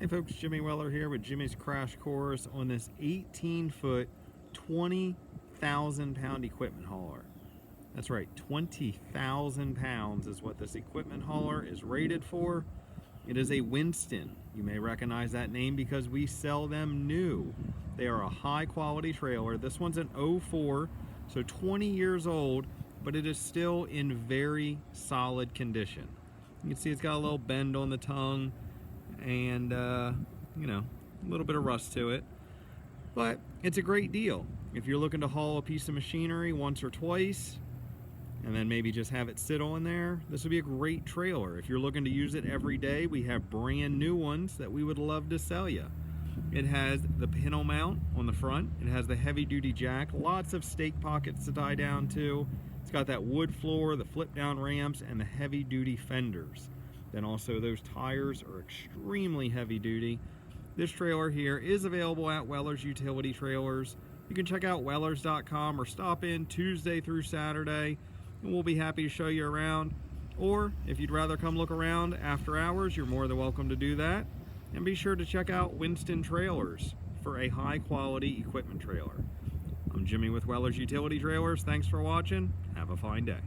folks, Jimmy Weller here with Jimmy's Crash Course on this 18-foot, 20,000-pound equipment hauler. That's right, 20,000 pounds is what this equipment hauler is rated for. It is a Winston. You may recognize that name because we sell them new. They are a high-quality trailer. This one's an 04, so 20 years old, but it is still in very solid condition. You can see it's got a little bend on the tongue and you know, a little bit of rust to it, but it's a great deal if you're looking to haul a piece of machinery once or twice and then maybe just have it sit on there. This would be a great trailer. If you're looking to use it every day, we have brand new ones that we would love to sell you. It has the pintle mount on the front. It has the heavy duty jack, lots of stake pockets to tie down to. It's got that wood floor, the flip down ramps, and the heavy duty fenders. Then also those tires are extremely heavy duty. This trailer here is available at Weller's Utility Trailers. You can check out wellers.com or stop in Tuesday through Saturday and we'll be happy to show you around. Or if you'd rather come look around after hours, you're more than welcome to do that. And be sure to check out Winston Trailers for a high quality equipment trailer. I'm Jimmy with Weller's Utility Trailers. Thanks for watching. Have a fine day.